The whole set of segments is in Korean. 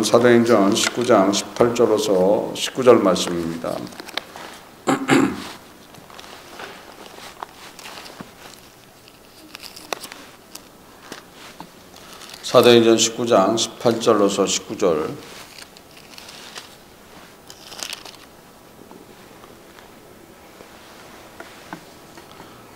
사도행전 19장 18절로서 19절 말씀입니다. 사도행전 19장 18절로서 19절.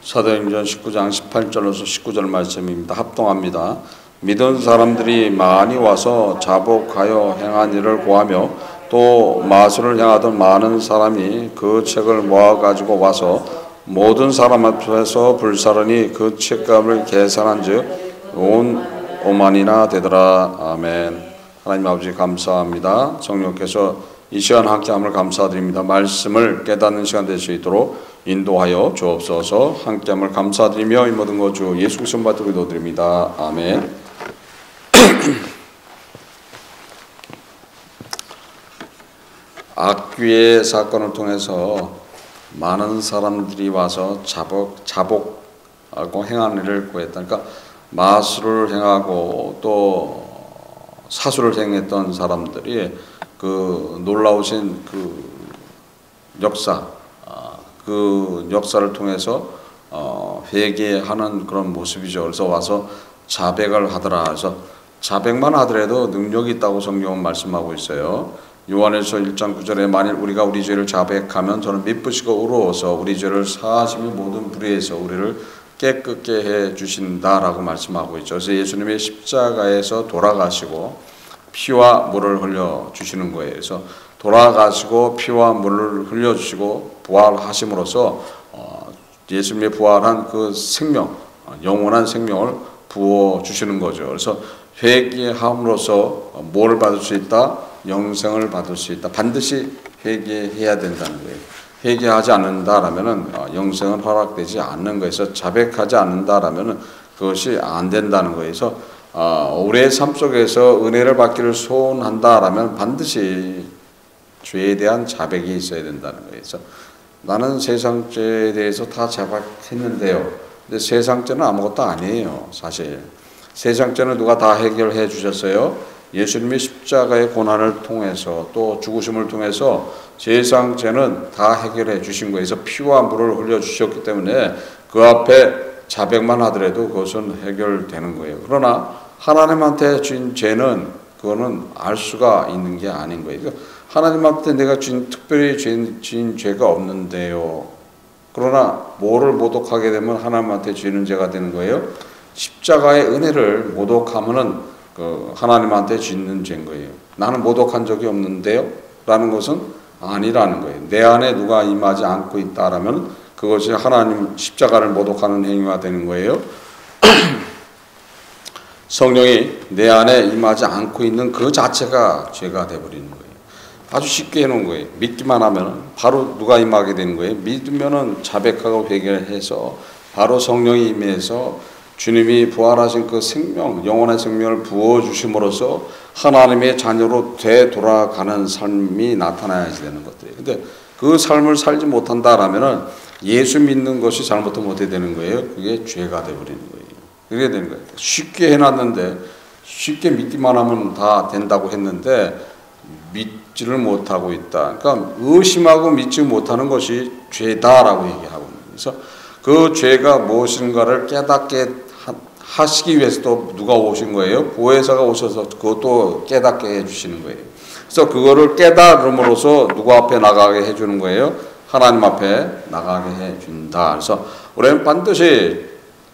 사도행전 19장 18절로서 19절 말씀입니다. 합동합니다. 믿은 사람들이 많이 와서 자복하여 행한 일을 고하며 또 마술을 행하던 많은 사람이 그 책을 모아가지고 와서 모든 사람 앞에서 불사르니 그 책값을 계산한 즉 온 5만이나 되더라. 아멘. 하나님 아버지 감사합니다. 성령께서 이 시간 함께함을 감사드립니다. 말씀을 깨닫는 시간 될 수 있도록 인도하여 주옵소서. 함께함을 감사드리며 이 모든 것 주 예수 그리스도 받들고 기도드립니다. 아멘. 악귀의 사건을 통해서 많은 사람들이 와서 자복하고 행한 일을 구했다. 그러니까 마술을 행하고 또 사술을 행했던 사람들이 그 놀라우신 그 역사를 통해서 회개하는 그런 모습이죠. 그래서 와서 자백을 하더라. 그래서 자백만 하더라도 능력이 있다고 성경은 말씀하고 있어요. 요한일서 1장 9절에 만일 우리가 우리 죄를 자백하면 저는 미쁘시고 의로워서 우리 죄를 사하시며 모든 불의에서 우리를 깨끗게 해 주신다라고 말씀하고 있죠. 그래서 예수님의 십자가에서 돌아가시고 피와 물을 흘려 주시는 거예요. 그래서 돌아가시고 피와 물을 흘려 주시고 부활하심으로써 예수님의 부활한 그 생명, 영원한 생명을 부어 주시는 거죠. 그래서 회개함으로써 뭘 받을 수 있다? 영생을 받을 수 있다. 반드시 회개해야 된다는 거예요. 회개하지 않는다라면은 영생은 허락되지 않는 거에서 자백하지 않는다라면은 그것이 안 된다는 거예요. 그래서 우리의 삶 속에서 은혜를 받기를 소원한다라면 반드시 죄에 대한 자백이 있어야 된다는 거예요. 그래서 나는 세상 죄에 대해서 다 자백했는데요. 근데 세상 죄는 아무것도 아니에요. 사실 세상 죄는 누가 다 해결해 주셨어요? 예수님의 십자가의 고난을 통해서 또 죽으심을 통해서 세상 죄는 다 해결해 주신 거예요. 그래서 피와 물을 흘려 주셨기 때문에 그 앞에 자백만 하더라도 그것은 해결되는 거예요. 그러나 하나님한테 진 죄는 그거는 알 수가 있는 게 아닌 거예요. 그러니까 하나님한테 내가 특별히 지은 죄가 없는데요. 그러나 뭐를 모독하게 되면 하나님한테 지는 죄가 되는 거예요. 십자가의 은혜를 모독하면은 하나님한테 짓는 죄인 거예요. 나는 모독한 적이 없는데요? 라는 것은 아니라는 거예요. 내 안에 누가 임하지 않고 있다라면 그것이 하나님 십자가를 모독하는 행위가 되는 거예요. 성령이 내 안에 임하지 않고 있는 그 자체가 죄가 되어버리는 거예요. 아주 쉽게 해놓은 거예요. 믿기만 하면 바로 누가 임하게 되는 거예요. 믿으면은 자백하고 회개해서 바로 성령이 임해서 주님이 부활하신 그 생명, 영원한 생명을 부어주심으로써 하나님의 자녀로 되돌아가는 삶이 나타나야지 되는 것들이에요. 근데 그 삶을 살지 못한다라면은 예수 믿는 것이 잘못하면 어떻게 되는 거예요? 그게 죄가 되어버리는 거예요. 그게 되는 거예요. 쉽게 해놨는데, 쉽게 믿기만 하면 다 된다고 했는데, 믿지를 못하고 있다. 그러니까 의심하고 믿지 못하는 것이 죄다라고 얘기하고 있는 거예요. 그래서 그 죄가 무엇인가를 깨닫게 하시기 위해서 또 누가 오신 거예요? 보혜사가 오셔서 그것도 깨닫게 해주시는 거예요. 그래서 그거를 깨달음으로써 누구 앞에 나가게 해주는 거예요? 하나님 앞에 나가게 해준다. 그래서 우리는 반드시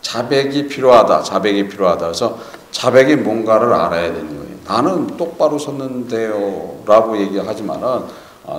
자백이 필요하다. 그래서 자백이 뭔가를 알아야 되는 거예요. 나는 똑바로 섰는데요 라고 얘기하지만은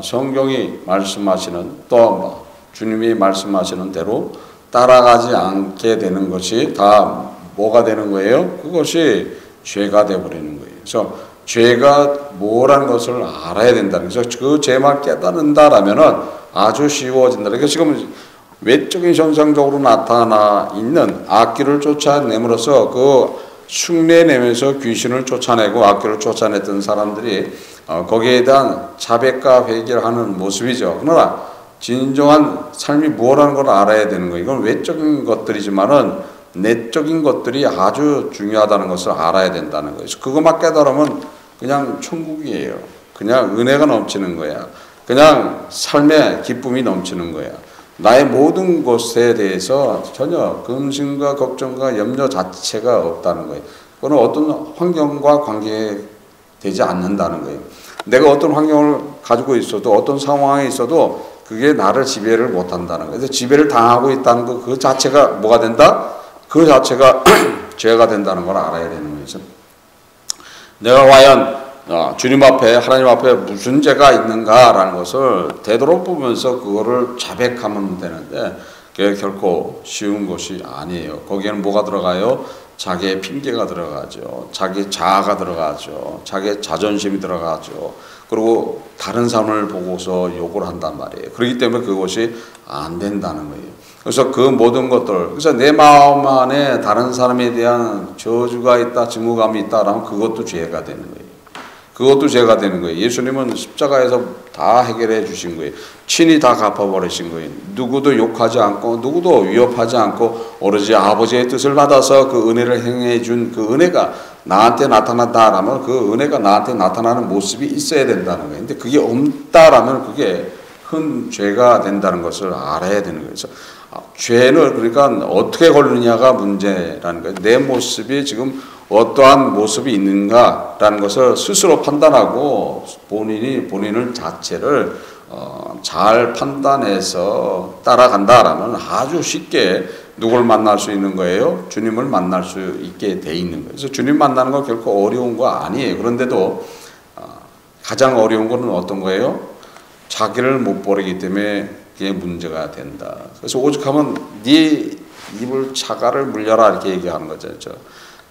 성경이 말씀하시는 또 주님이 말씀하시는 대로 따라가지 않게 되는 것이 다 뭐가 되는 거예요? 그것이 죄가 되어버리는 거예요. 그래서 죄가 뭐라는 것을 알아야 된다는 거죠. 그 죄만 깨닫는다라면은 아주 쉬워진다. 그러니까 지금 외적인 현상적으로 나타나 있는 악기를 쫓아내므로써 그 흉내내면서 귀신을 쫓아내고 악기를 쫓아냈던 사람들이 거기에 대한 자백과 회개를 하는 모습이죠. 그러나 진정한 삶이 뭐라는 걸 알아야 되는 거예요. 이건 외적인 것들이지만은 내적인 것들이 아주 중요하다는 것을 알아야 된다는 거예요. 그것만 깨달으면 그냥 천국이에요. 그냥 은혜가 넘치는 거야. 그냥 삶의 기쁨이 넘치는 거야. 나의 모든 것에 대해서 전혀 근심과 걱정과 염려 자체가 없다는 거예요. 그건 어떤 환경과 관계되지 않는다는 거예요. 내가 어떤 환경을 가지고 있어도 어떤 상황에 있어도 그게 나를 지배를 못한다는 거예요. 그래서 지배를 당하고 있다는 거 그 자체가 뭐가 된다? 그 자체가 죄가 된다는 걸 알아야 되는 거죠. 내가 과연 주님 앞에 하나님 앞에 무슨 죄가 있는가라는 것을 되돌아보면서 그거를 자백하면 되는데 그게 결코 쉬운 것이 아니에요. 거기에는 뭐가 들어가요? 자기의 핑계가 들어가죠. 자기 자아가 들어가죠. 자기의 자존심이 들어가죠. 그리고 다른 사람을 보고서 욕을 한단 말이에요. 그렇기 때문에 그것이 안 된다는 거예요. 그래서 그 모든 것들, 그래서 내 마음 안에 다른 사람에 대한 저주가 있다, 증오감이 있다라면 그것도 죄가 되는 거예요. 그것도 죄가 되는 거예요. 예수님은 십자가에서 다 해결해 주신 거예요. 친히 다 갚아버리신 거예요. 누구도 욕하지 않고 누구도 위협하지 않고 오로지 아버지의 뜻을 받아서 그 은혜를 행해 준 그 은혜가 나한테 나타났다라면 그 은혜가 나한테 나타나는 모습이 있어야 된다는 거예요. 근데 그게 없다라면 그게 큰 죄가 된다는 것을 알아야 되는 거예요. 그래서 죄는 그러니까 어떻게 걸리느냐가 문제라는 거예요. 내 모습이 지금 어떠한 모습이 있는가라는 것을 스스로 판단하고 본인을 자체를 잘 판단해서 따라간다라면 아주 쉽게 누굴 만날 수 있는 거예요? 주님을 만날 수 있게 돼 있는 거예요. 그래서 주님 만나는 거 결코 어려운 거 아니에요. 그런데도 가장 어려운 거는 어떤 거예요? 자기를 못 버리기 때문에 그게 문제가 된다. 그래서 오죽하면 네 입을 자갈을 물려라 이렇게 얘기하는 거죠.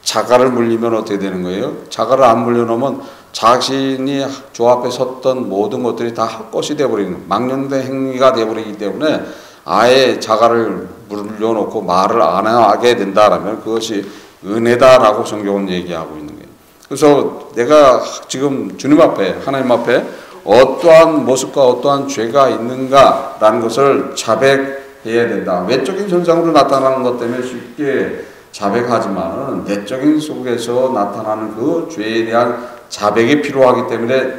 자갈을 물리면 어떻게 되는 거예요? 자갈을 안 물려놓으면 자신이 주 앞에 섰던 모든 것들이 다 헛것이 되어버리는 망령된 행위가 되어버리기 때문에 아예 자갈을 물려놓고 말을 안 하게 된다라면 그것이 은혜다라고 성경은 얘기하고 있는 거예요. 그래서 내가 지금 주님 앞에 하나님 앞에 어떠한 모습과 어떠한 죄가 있는가라는 것을 자백해야 된다. 외적인 현상으로 나타나는 것 때문에 쉽게 자백하지만 내적인 속에서 나타나는 그 죄에 대한 자백이 필요하기 때문에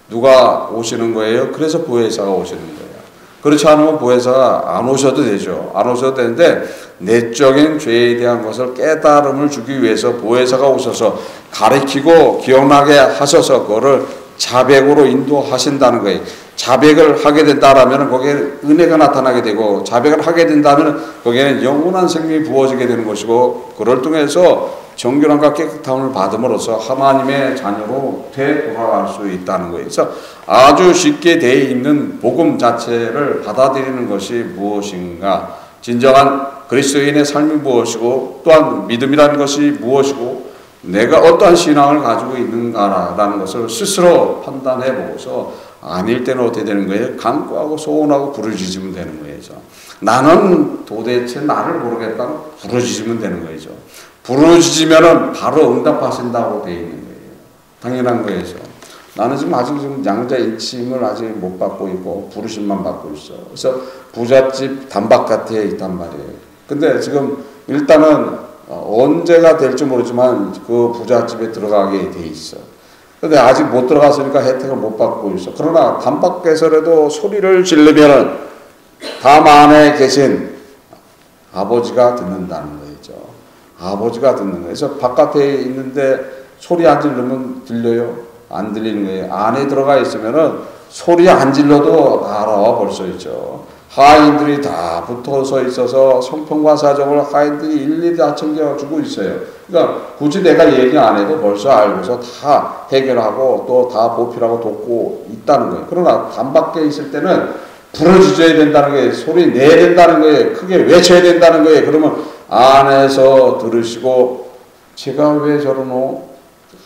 누가 오시는 거예요? 그래서 보혜사가 오시는 거예요. 그렇지 않으면 보혜사가 안 오셔도 되죠. 안 오셔도 되는데 내적인 죄에 대한 것을 깨달음을 주기 위해서 보혜사가 오셔서 가르치고 기억나게 하셔서 그거를 자백으로 인도하신다는 거예요. 자백을 하게 된다라면 거기에 은혜가 나타나게 되고 자백을 하게 된다면 거기에는 영원한 생명이 부어지게 되는 것이고 그를 통해서 정결함과 깨끗함을 받음으로써 하나님의 자녀로 되돌아갈 수 있다는 거예요. 그래서 아주 쉽게 되어 있는 복음 자체를 받아들이는 것이 무엇인가, 진정한 그리스도인의 삶이 무엇이고 또한 믿음이라는 것이 무엇이고 내가 어떠한 신앙을 가지고 있는가라는 것을 스스로 판단해 보고서 아닐 때는 어떻게 되는 거예요? 간구하고 소원하고 부르짖으면 되는 거예요. 나는 도대체 나를 모르겠다고 부르짖으면 되는 거죠. 부르짖으면 바로 응답하신다고 되어 있는 거예요. 당연한 거예요. 나는 지금 아직 양자 인칭을 아직 못 받고 있고 부르심만 받고 있어. 그래서 부잣집 단박같이 있단 말이에요. 근데 지금 일단은 언제가 될지 모르지만 그 부잣집에 들어가게 돼 있어. 근데 아직 못 들어갔으니까 혜택을 못 받고 있어. 그러나 단박에서라도 소리를 지르면 담 안에 계신 아버지가 듣는다는 거죠. 아버지가 듣는 거예요. 그래서 바깥에 있는데 소리 안 지르면 들려요? 안 들리는 거예요. 안에 들어가 있으면은 소리 안 질러도 알아 벌써 있죠. 하인들이 다 붙어서 있어서 성품과 사정을 하인들이 일일이 다 챙겨주고 있어요. 그러니까 굳이 내가 얘기 안 해도 벌써 알고서 다 해결하고 또 다 보필하고 돕고 있다는 거예요. 그러나 단밖에 있을 때는 부르짖어야 된다는 거예요. 소리 내야 된다는 거예요. 크게 외쳐야 된다는 거예요. 그러면 안에서 들으시고 제가 왜 저러노?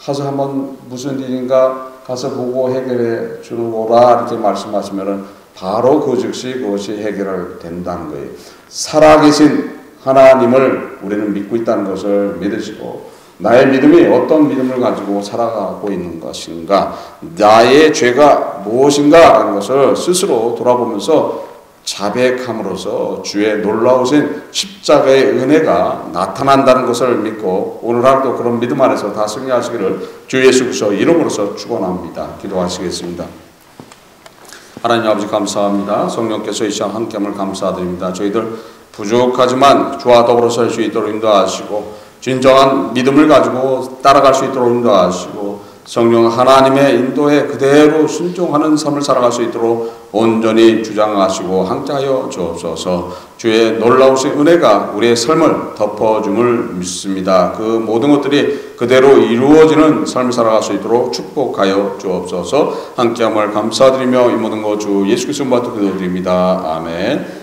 가서 한번 무슨 일인가 가서 보고 해결해 주는 거라 이렇게 말씀하시면은 바로 그 즉시 그것이 해결된다는 거예요. 살아계신 하나님을 우리는 믿고 있다는 것을 믿으시고 나의 믿음이 어떤 믿음을 가지고 살아가고 있는 것인가 나의 죄가 무엇인가 하는 것을 스스로 돌아보면서 자백함으로써 주의 놀라우신 십자가의 은혜가 나타난다는 것을 믿고 오늘 하루도 그런 믿음 안에서 다 승리하시기를 주 예수 그리스도 이름으로서 축원합니다. 기도하시겠습니다. 하나님 아버지 감사합니다. 성령께서 이 시간 함께함을 감사드립니다. 저희들 부족하지만 주와 더불어 설 수 있도록 인도하시고 진정한 믿음을 가지고 따라갈 수 있도록 인도하시고 성령 하나님의 인도에 그대로 순종하는 삶을 살아갈 수 있도록 온전히 주장하시고 함께하여 주옵소서. 주의 놀라우신 은혜가 우리의 삶을 덮어줌을 믿습니다. 그 모든 것들이 그대로 이루어지는 삶을 살아갈 수 있도록 축복하여 주옵소서. 함께함을 감사드리며 이 모든 것 주 예수 그리스도 이름으로 기도드립니다. 아멘.